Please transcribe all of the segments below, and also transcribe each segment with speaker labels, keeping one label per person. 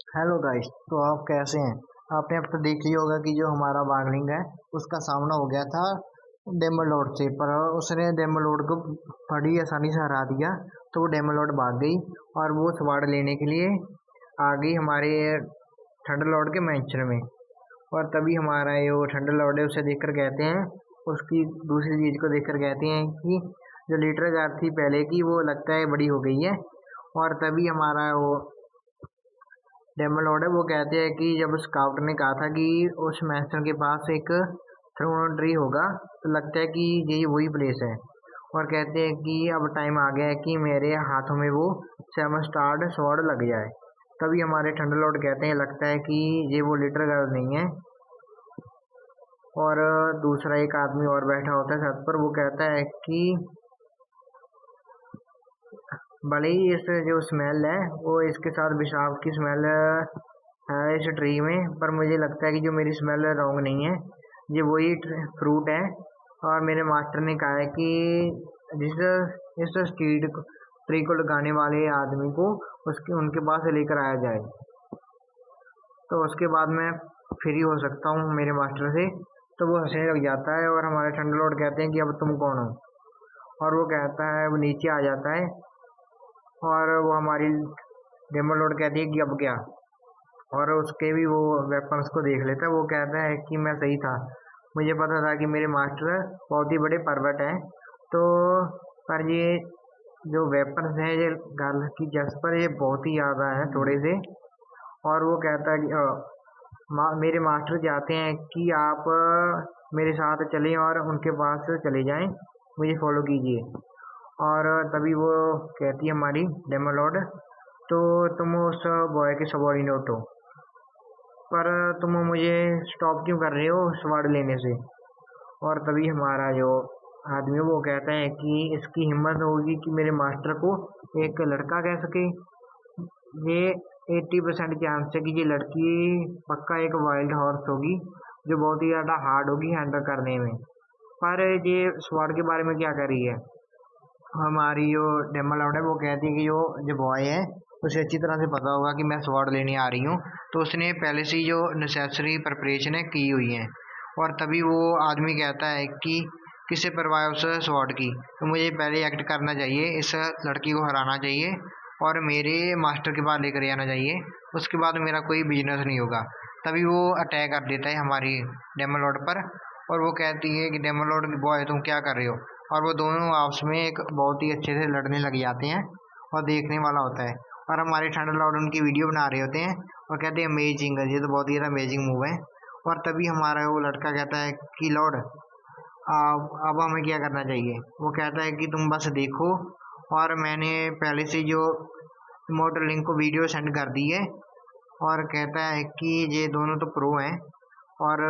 Speaker 1: Hello guys. तो आप कैसे हैं? आपने अब तो देख लिया होगा कि जो हमारा वागलिंग है उसका सामना हो गया था डेमोलोड से, पर उसने डेमोलोड को बड़ी आसानी से हरा दिया। तो वो डेमोलोड भाग गई और वो स्वाड लेने के लिए आ गई हमारे थंडरलॉर्ड के मैंशन में। और तभी हमारा ये वो थंडरलॉर्ड है उसे देखकर कहते हैं, उसकी दूसरी चीज को देखकर कहते हैं कि जो लीटर गार्ड थी पहले की वो लगता है बड़ी हो गई है। और तभी हमारा वो डेमोलॉर्ड है वो कहते हैं कि जब स्काउट ने कहा था कि उस मैंशन के पास एक थ्रोन ट्री होगा, तो लगता है कि यही वही प्लेस है। और कहते हैं कि अब टाइम आ गया है कि मेरे हाथों में वो सेवन स्टार्ड स्वॉर्ड लग जाए। तभी हमारे थंडरलॉर्ड कहते हैं लगता है कि ये वो लिटिल गर्ल नहीं है। और दूसरा एक आदमी और बैठा होता है छत पर, वो कहता है कि भले ही इस जो स्मेल है वो इसके साथ विषाक्त की स्मेल है इस ट्री में, पर मुझे लगता है कि जो मेरी स्मेल रॉन्ग नहीं है, ये वही फ्रूट है। और मेरे मास्टर ने कहा है कि जिस इस स्ट्रीट ट्री को लगाने वाले आदमी को उसके उनके पास लेकर आया जाए, तो उसके बाद मैं फ्री हो सकता हूँ मेरे मास्टर से। तो वो हंसने लग जाता है और हमारे थंडरलॉर्ड कहते हैं कि अब तुम कौन हो। और वो कहता है, वो नीचे आ जाता है और वो हमारी डेमोलोड कहती है कि अब क्या। और उसके भी वो वेपन्स को देख लेता है। वो कहता है कि मैं सही था, मुझे पता था कि मेरे मास्टर बहुत ही बड़े परवट हैं। तो पर ये जो वेपन्स हैं ये गर्ल की जस पर ये बहुत ही ज़्यादा है थोड़े से। और वो कहता है कि मेरे मास्टर चाहते हैं कि आप मेरे साथ चलें और उनके पास चले जाएं, मुझे फॉलो कीजिए। और तभी वो कहती है हमारी डेमोलॉर्ड, तो तुम उस बॉय के सबॉर्डिनेट हो, पर तुम मुझे स्टॉप क्यों कर रहे हो स्वाड लेने से। और तभी हमारा जो आदमी है वो कहता है कि इसकी हिम्मत होगी कि मेरे मास्टर को एक लड़का कह सके। ये 80% चांस है कि ये लड़की पक्का एक वाइल्ड हॉर्स होगी, जो बहुत ही ज़्यादा हार्ड होगी हैंडल करने में। पर ये स्वाड के बारे में क्या कर रही है हमारी जो डेमोलॉर्ड है, वो कहती है कि जो जो बॉय है उसे अच्छी तरह से पता होगा कि मैं स्वॉर्ड लेने आ रही हूँ, तो उसने पहले से ही जो नेसेसरी प्रिपरेशन है की हुई है। और तभी वो आदमी कहता है कि किसे परवाह उस स्वॉर्ड की, तो मुझे पहले एक्ट करना चाहिए, इस लड़की को हराना चाहिए और मेरे मास्टर के पास लेकर आना चाहिए, उसके बाद मेरा कोई बिजनेस नहीं होगा। तभी वो अटैक कर देता है हमारी डेमोलॉर्ड पर। और वो कहती है कि डेमोलॉर्ड बॉय तुम क्या कर रहे हो। और वो दोनों आपस में एक बहुत ही अच्छे से लड़ने लग जाते हैं और देखने वाला होता है। और हमारे थंडरलॉर्ड उनकी वीडियो बना रहे होते हैं और कहते हैं अमेजिंग, ये तो बहुत ही अमेजिंग मूव है। और तभी हमारा वो लड़का कहता है कि लॉर्ड अब हमें क्या करना चाहिए। वो कहता है कि तुम बस देखो, और मैंने पहले से जो इमोर्टल लिंक को वीडियो सेंड कर दी है। और कहता है कि ये दोनों तो प्रो हैं। और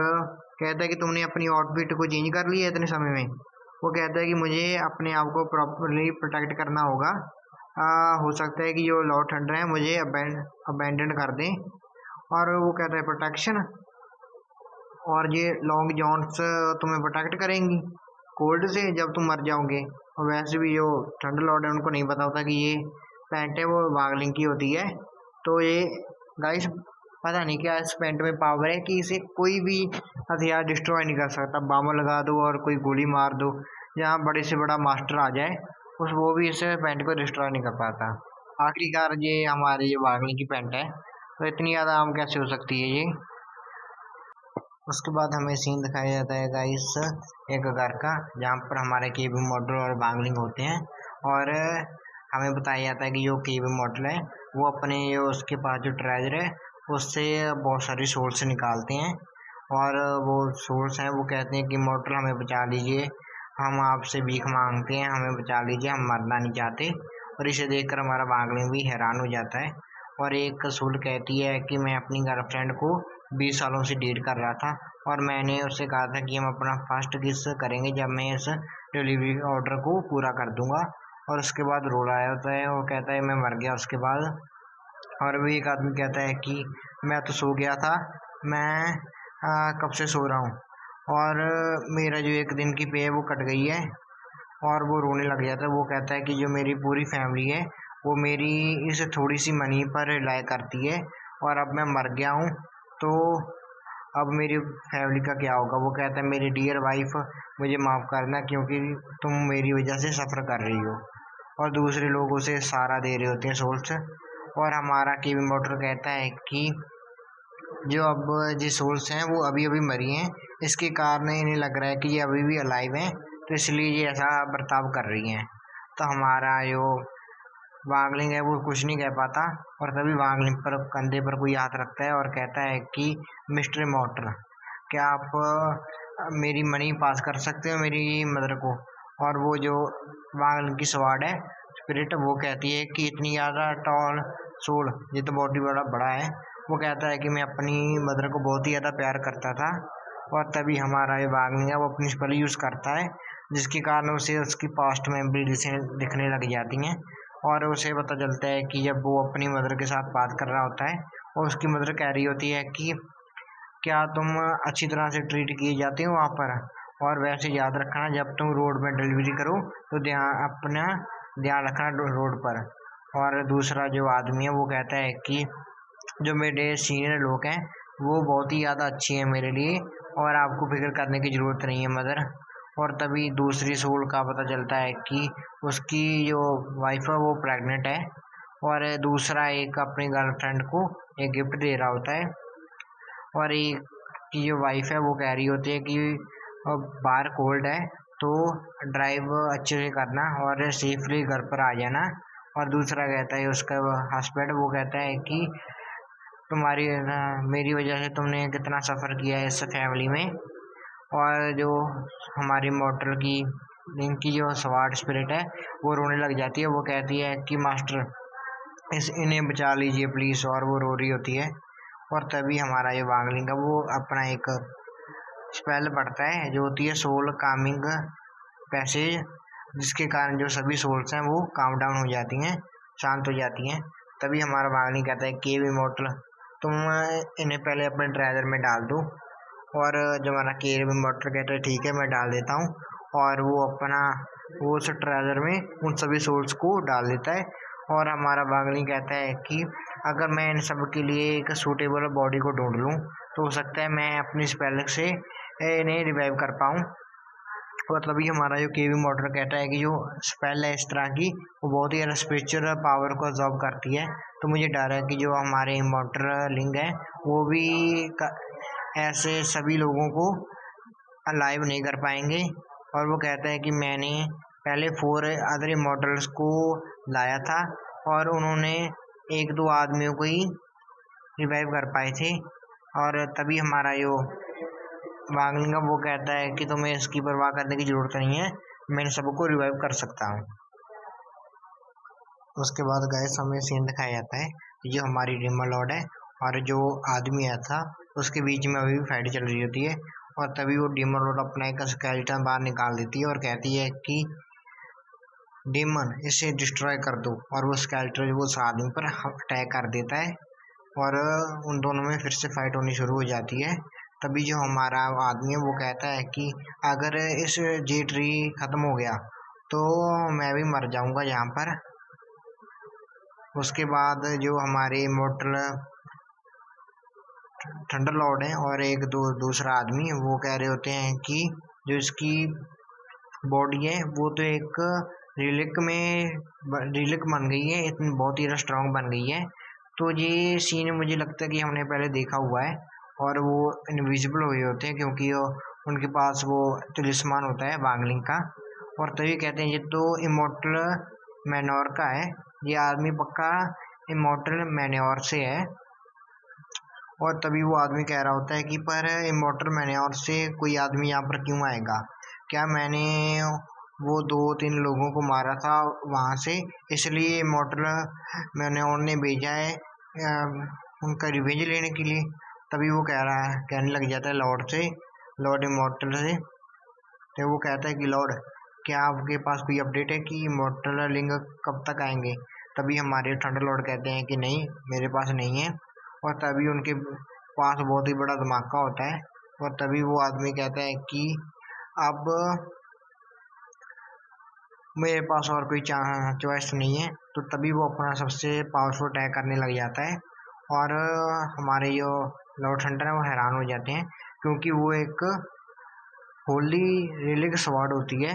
Speaker 1: कहता है कि तुमने अपनी आउटफिट को चेंज कर लिया है इतने समय में। वो कहता है कि मुझे अपने आप को प्रॉपरली प्रोटेक्ट करना होगा। हो सकता है कि जो लॉर्ड थंडर है मुझे अबेंडन कर दें। और वो कहता है प्रोटेक्शन, और ये लॉन्ग जॉन्ट्स तुम्हें प्रोटेक्ट करेंगी कोल्ड से जब तुम मर जाओगे। और वैसे भी जो थंडर लॉर्ड है उनको नहीं पता होता कि ये पैंट है वो वागलिंग की होती है। तो ये गाइस पता नहीं क्या इस पैंट में पावर है कि इसे कोई भी हथियार डिस्ट्रॉय नहीं कर सकता। बम लगा दो और कोई गोली मार दो, जहाँ बड़े से बड़ा मास्टर आ जाए उस वो भी इस पैंट को डिस्ट्रॉय नहीं कर पाता। आखिरकार ये हमारी ये वागलिंग की पैंट है, तो इतनी ज़्यादा आम कैसे हो सकती है ये। उसके बाद हमें सीन दिखाया जाता है गाइस एक घर का, जहाँ पर हमारे केबी मॉडल और वांगलिंग होते हैं। और हमें बताया जाता है कि जो केबी मॉडल है वो अपने उसके पास जो ट्रेजर है उससे बहुत सारी सोर्स निकालते हैं। और वो सोर्स हैं वो कहते हैं कि मॉडल हमें बचा लीजिए, हम आपसे भीख मांगते हैं, हमें बचा लीजिए, हम मरना नहीं चाहते। और इसे देखकर हमारा वांगलिंग भी हैरान हो जाता है। और एक सोल कहती है कि मैं अपनी गर्लफ्रेंड को 20 सालों से डेट कर रहा था, और मैंने उससे कहा था कि हम अपना फर्स्ट किस करेंगे जब मैं इस डिलीवरी ऑर्डर को पूरा कर दूंगा। और उसके बाद रोल आया होता है, वो कहता है मैं मर गया उसके बाद। और भी एक आदमी कहता है कि मैं तो सो गया था, मैं कब से सो रहा हूँ, और मेरा जो एक दिन की पे है वो कट गई है। और वो रोने लग जाता है। वो कहता है कि जो मेरी पूरी फैमिली है वो मेरी इस थोड़ी सी मनी पर रिलाय करती है, और अब मैं मर गया हूँ, तो अब मेरी फैमिली का क्या होगा। वो कहता है मेरी डियर वाइफ मुझे माफ़ करना, क्योंकि तुम मेरी वजह से सफ़र कर रही हो। और दूसरे लोग उसे सहारा दे रहे होते हैं, सोल्स। और हमारा केवी मोटर कहता है कि जो अब जो सोल्स हैं वो अभी अभी मरी हैं, इसके कारण इन्हें लग रहा है कि ये अभी भी अलाइव हैं, तो इसलिए ये ऐसा बर्ताव कर रही हैं। तो हमारा जो वांगलिंग है वो कुछ नहीं कह पाता, और तभी वांगलिंग पर कंधे पर कोई हाथ रखता है और कहता है कि मिस्टर मोटर, क्या आप मेरी मनी पास कर सकते हो मेरी मदर को। और वो जो वांगलिंग की स्वाड है स्पिरिट, वो कहती है कि इतनी ज़्यादा टॉल सोल, ये तो बहुत ही बड़ा बड़ा है। वो कहता है कि मैं अपनी मदर को बहुत ही ज़्यादा प्यार करता था। और तभी हमारा ये वांगलिंग है वो अपनी स्पेल यूज़ करता है, जिसके कारण उसे उसकी पास्ट मेमोरी दिखने लग जाती हैं। और उसे पता चलता है कि जब वो अपनी मदर के साथ बात कर रहा होता है और उसकी मदर कह रही होती है कि क्या तुम अच्छी तरह से ट्रीट किए जाते हो वहाँ पर, और वैसे याद रखना जब तुम रोड में डिलीवरी करो तो अपना ध्यान रखना रोड पर। और दूसरा जो आदमी है वो कहता है कि जो मेरे सीनियर लोग हैं वो बहुत ही ज़्यादा अच्छी हैं मेरे लिए, और आपको फिक्र करने की ज़रूरत नहीं है मदर। और तभी दूसरी सोल का पता चलता है कि उसकी जो वाइफ है वो प्रेग्नेंट है, और दूसरा एक अपनी गर्लफ्रेंड को एक गिफ्ट दे रहा होता है। और एक की जो वाइफ है वो कह रही होती है कि बाहर कोल्ड है, तो ड्राइव अच्छे से करना और सेफली घर पर आ जाना। और दूसरा कहता है उसका हस्बैंड, वो कहता है कि तुम्हारी मेरी वजह से तुमने कितना सफ़र किया है इस फैमिली में। और जो हमारी मोटर की इनकी जो स्वाट स्पिरिट है वो रोने लग जाती है। वो कहती है कि मास्टर इन्हें बचा लीजिए प्लीज़, और वो रो रही होती है। और तभी हमारा ये वांगलिंग है वो अपना एक स्पेल पढ़ता है जो होती है सोल कामिंग पैसेज, जिसके कारण जो सभी सोल्स हैं वो काम डाउन हो जाती हैं, शांत हो जाती हैं। तभी हमारा वांगलिंग कहता है केव इमोर्टल, तुम इन्हें पहले अपने ट्रेजर में डाल दो। और जो हमारा केव इमोर्टल कहता है ठीक है मैं डाल देता हूँ, और वो उस ट्रेजर में उन सभी सोल्स को डाल देता है। और हमारा वांगलिंग कहता है कि अगर मैं इन सब के लिए एक सूटेबल बॉडी को ढूंढ लूँ तो हो सकता है मैं अपनी स्पेल से इन्हें रिवाइव कर पाऊँ। और तभी हमारा जो केवी मोटर कहता है कि जो स्पेल है इस तरह की वो बहुत ही स्पिरिचुअल पावर को ऑब्जॉर्व करती है, तो मुझे डर है कि जो हमारे इमॉर्टल लिंग है वो भी ऐसे सभी लोगों को अलाइव नहीं कर पाएंगे। और वो कहता है कि मैंने पहले 4 अदर इमॉर्टल्स को लाया था और उन्होंने 1-2 आदमियों को ही रिवाइव कर पाए थे। और तभी हमारा जो वांगलिंग वो कहता है कि तुम्हें इसकी परवाह करने की ज़रूरत नहीं है, मैं इन सबको रिवाइव कर सकता हूँ। उसके बाद गैस हमें सीन दिखाया जाता है जो हमारी डिमर लॉर्ड है और जो आदमी आया था उसके बीच में अभी भी फाइट चल रही होती है। और तभी वो डिमर लॉर्ड अपना एक स्केलेटन बाहर निकाल देती है और कहती है कि डेमन इसे डिस्ट्रॉय कर दो, और वो स्केलेटन वो उस आदमी पर अटैक कर देता है और उन दोनों में फिर से फाइट होनी शुरू हो जाती है। तभी जो हमारा आदमी है वो कहता है कि अगर इस जे ट्री ख़त्म हो गया तो मैं भी मर जाऊंगा यहाँ पर। उसके बाद जो हमारे इमॉर्टल थंडर लॉर्ड है और एक दूसरा आदमी वो कह रहे होते हैं कि जो इसकी बॉडी है वो तो एक रिलिक बन गई है, इतनी बहुत ही स्ट्रांग बन गई है। तो ये सीन मुझे लगता है कि हमने पहले देखा हुआ है, और वो इनविजिबल हुए होते हैं क्योंकि उनके पास वो तिलिस्मान होता है वांगलिंग का। और तभी कहते हैं ये तो इमॉर्टल मैन्योर का है, ये आदमी पक्का इमॉर्टल मैन्योर से है। और तभी वो आदमी कह रहा होता है कि पर इमॉर्टल मैन्योर से कोई आदमी यहाँ पर क्यों आएगा, क्या मैंने वो 2-3 लोगों को मारा था वहाँ से, इसलिए इमॉर्टल मैन्योर ने भेजा है उनका रिवेंज लेने के लिए। तभी वो कहने लग जाता है लॉर्ड इमॉर्टल से। तो वो कहता है कि लॉर्ड क्या आपके पास कोई अपडेट है कि इमॉर्टल लिंग कब तक आएंगे। तभी हमारे थंडर लॉर्ड कहते हैं कि नहीं मेरे पास नहीं है। और तभी उनके पास बहुत ही बड़ा धमाका होता है, और तभी वो आदमी कहता है कि अब मेरे पास और कोई चॉइस नहीं है। तो तभी वो अपना सबसे पावरफुल अटैक करने लग जाता है और हमारे जो लॉर्ड थंडर है वो हैरान हो जाते हैं, क्योंकि वो एक होली रिलिक स्वॉर्ड होती है।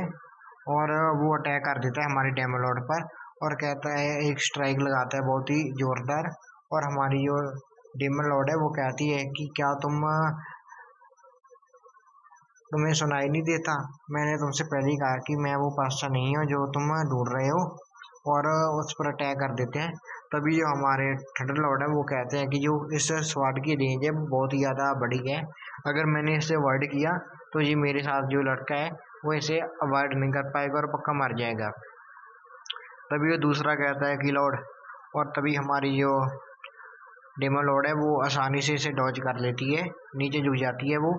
Speaker 1: और वो अटैक कर देता है हमारे डेमन लॉर्ड पर, और कहता है, एक स्ट्राइक लगाता है बहुत ही जोरदार। और हमारी जो डेमन लॉर्ड है वो कहती है कि क्या तुम्हें सुनाई नहीं देता? मैंने तुमसे पहले ही कहा कि मैं वो पास्ता नहीं हूँ जो तुम ढूंढ रहे हो। और उस पर अटैक कर देते हैं। तभी जो हमारे थंडर लॉर्ड है वो कहते हैं कि जो इस स्वाड की रेंज है वो बहुत ही ज़्यादा बड़ी है। अगर मैंने इसे अवॉइड किया तो ये मेरे साथ जो लड़का है वो इसे अवॉइड नहीं कर पाएगा और पक्का मर जाएगा। तभी वो दूसरा कहता है कि लॉर्ड, और तभी हमारी जो डेमन लॉर्ड है वो आसानी से इसे डॉज कर लेती है, नीचे झुक जाती है वो।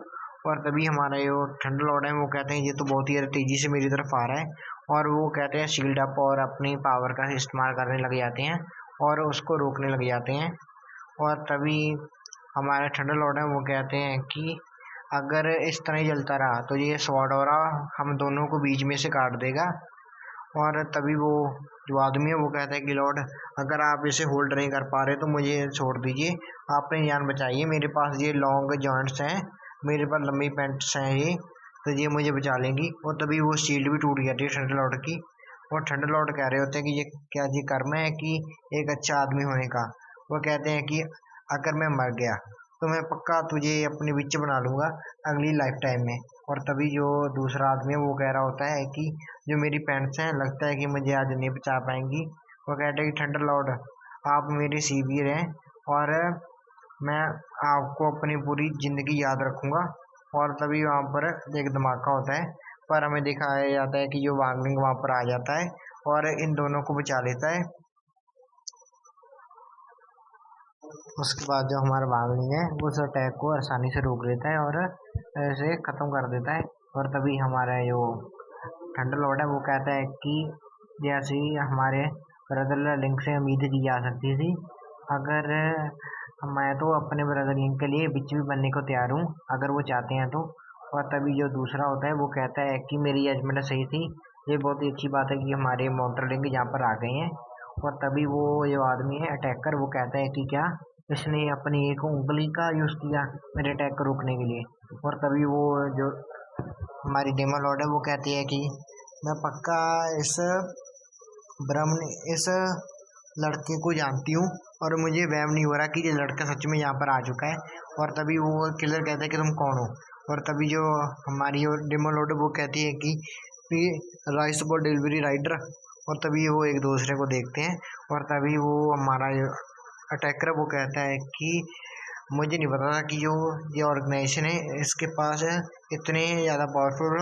Speaker 1: और तभी हमारा जो थंडर लॉर्ड है वो कहते हैं ये तो बहुत ही तेजी से मेरी तरफ आ रहा है। और वो कहते हैं शील्ड अप और अपनी पावर का इस्तेमाल करने लग जाते हैं और उसको रोकने लग जाते हैं। और तभी हमारे थंडर लॉर्ड है वो कहते हैं कि अगर इस तरह ही चलता रहा तो ये स्वॉर्ड और हम दोनों को बीच में से काट देगा। और तभी वो जो आदमी है वो कहता है कि लॉर्ड, अगर आप इसे होल्ड नहीं कर पा रहे तो मुझे छोड़ दीजिए, आपने जान बचाइए। मेरे पास ये लॉन्ग जॉइंट्स हैं, मेरे पास लंबी पैंट्स हैं ये, तो ये मुझे बचा लेंगी। और तभी वो शील्ड भी टूट जाती है थंडर लॉर्ड की। और थंडर लॉर्ड कह रहे होते हैं कि ये क्या जी कर्म है कि एक अच्छा आदमी होने का। वो कहते हैं कि अगर मैं मर गया तो मैं पक्का तुझे अपने बिच्च बना लूंगा अगली लाइफ टाइम में। और तभी जो दूसरा आदमी है वो कह रहा होता है कि जो मेरी पैंट्स हैं लगता है कि मुझे आज नहीं बचा पाएंगी। वो कहते हैं कि थंडर लॉर्ड, आप मेरे सीवियर हैं और मैं आपको अपनी पूरी जिंदगी याद रखूंगा। और तभी वहाँ पर एक धमाका होता है, पर हमें दिखाया जाता है कि जो वांगलिंग वहाँ पर आ जाता है और इन दोनों को बचा लेता है। उसके बाद जो हमारा वांगलिंग है वो उस अटैक को आसानी से रोक लेता है और ऐसे ख़त्म कर देता है। और तभी हमारा जो थंडर लॉर्ड है वो कहता है कि जैसे ही हमारे ब्रदर लिंक से उम्मीद की जा सकती थी, अगर मैं तो अपने ब्रदर लिंक के लिए बिच भी बनने को तैयार हूँ अगर वो चाहते हैं तो। और तभी जो दूसरा होता है वो कहता है कि मेरी जजमेंट सही थी, ये बहुत ही अच्छी बात है कि हमारे मोटर लिंक यहाँ पर आ गए हैं। और तभी वो जो आदमी है अटैकर वो कहता है कि क्या इसने अपनी एक उंगली का यूज़ किया मेरे अटैक को रोकने के लिए। और तभी वो जो हमारी डेमन लॉर्ड है वो कहती है कि मैं पक्का इस ब्रह्म इस लड़के को जानती हूँ और मुझे वहम नहीं हो रहा कि ये लड़का सच में यहाँ पर आ चुका है। और तभी वो किलर कहता है कि तुम कौन हो। और तभी जो हमारी डेमन लॉर्ड वो कहती है कि राइस बॉल डिलीवरी राइडर। और तभी वो एक दूसरे को देखते हैं। और तभी वो हमारा अटैकर वो कहता है कि मुझे नहीं पता था कि जो ये ऑर्गेनाइजेशन है इसके पास इतने ज़्यादा पावरफुल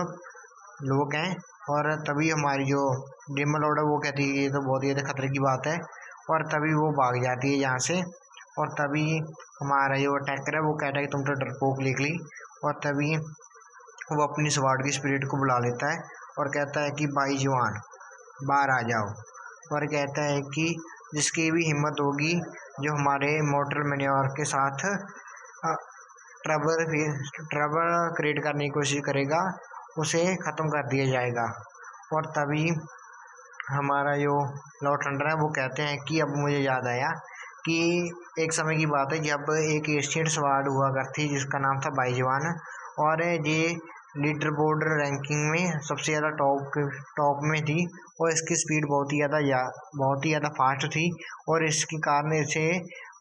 Speaker 1: लोग हैं। और तभी हमारी जो डेमन लॉर्ड है वो कहती है ये तो बहुत ही ज़्यादा खतरे की बात है। और तभी वो भाग जाती है यहाँ से। और तभी हमारा जो अटैकर है वो कहता है कि तुम तो डरपोक निकली। और तभी वो अपनी स्वाड की स्पिरिट को बुला लेता है और कहता है कि भाई जवान बाहर आ जाओ। और कहता है कि जिसकी भी हिम्मत होगी जो हमारे मोटल मैन्योर के साथ ट्रबल क्रिएट करने की कोशिश करेगा उसे ख़त्म कर दिया जाएगा। और तभी हमारा जो लॉर्ड थंडर है वो कहते हैं कि अब मुझे याद आया कि एक समय की बात है जब एक एशियन स्वाड हुआ करती जिसका नाम था बाईजवान। और ये लीडर बोर्ड रैंकिंग में सबसे ज़्यादा टॉप में थी। और इसकी स्पीड बहुत ही ज़्यादा फास्ट थी। और इसके कारण इसे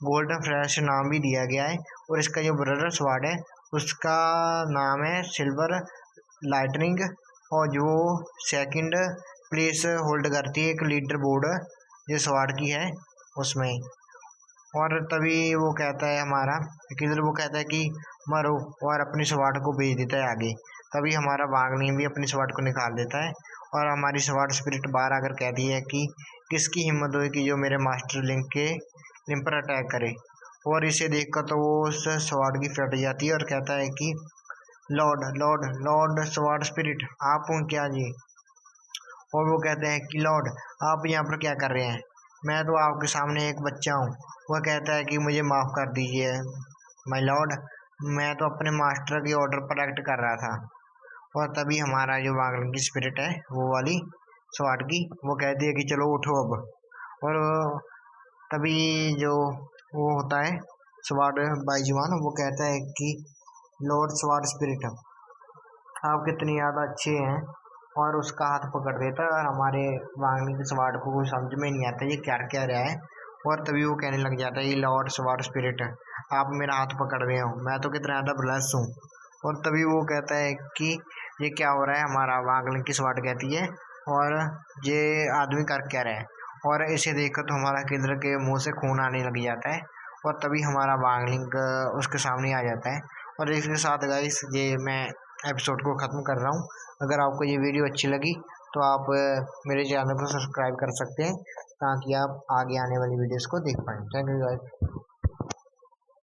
Speaker 1: गोल्डन फ्लैश नाम भी दिया गया है। और इसका जो ब्रदर स्वाड है उसका नाम है सिल्वर लाइटनिंग, और जो सेकंड प्लेस होल्ड करती है एक लीडर बोर्ड जो स्वाड की है उसमें। और तभी वो कहता है हमारा किधर वो कहता है कि मरो, और अपनी स्वाड को भेज देता है आगे। तभी हमारा वागनी भी अपनी स्वाड को निकाल देता है और हमारी स्वाड स्पिरिट बाहर आकर कहती है कि किसकी हिम्मत हुई कि जो मेरे मास्टर लिंक पर अटैक करे। और इसे देखकर तो वो उस स्वाड की फट जाती है और कहता है कि लॉर्ड लॉर्ड लॉर्ड स्वाड स्पिरिट आप हूँ क्या जी। और वो कहते हैं कि लॉर्ड आप यहाँ पर क्या कर रहे हैं, मैं तो आपके सामने एक बच्चा हूँ। वह कहता है कि मुझे माफ़ कर दीजिए माय लॉर्ड, मैं तो अपने मास्टर के ऑर्डर पर एक्ट कर रहा था। और तभी हमारा जो वागल की स्पिरिट है वो वाली स्वाट की वो कहती है कि चलो उठो अब। और तभी जो वो होता है स्वार्ड बाईजुआन, वो कहता है कि लॉर्ड स्वार्ड स्पिरिट आप कितनी ज़्यादा अच्छे हैं, और उसका हाथ पकड़ देता है। और हमारे वांगली के स्वार्ड को कोई समझ में नहीं आता ये क्या क्या रहा है, और तभी वो कहने लग जाता है ये लॉर्ड स्वार्ड स्पिरिट आप मेरा हाथ पकड़ रहे हो, मैं तो कितना ज़्यादा ब्लेस हूँ। और तभी वो कहता है कि ये क्या हो रहा है, हमारा वांगलिंग की स्वार्ड कहती है और ये आदमी कर क्या रहा है। और इसे देखकर तो हमारा किंद्र के मुंह से खून आने लग जाता है, और तभी हमारा वांगलिंग उसके सामने आ जाता है। और इसके साथ गाइस ये मैं एपिसोड को ख़त्म कर रहा हूँ। अगर आपको ये वीडियो अच्छी लगी तो आप मेरे चैनल को सब्सक्राइब कर सकते हैं, ताकि आप आगे आने वाली वीडियोस को देख पाएँ। Thank you guys.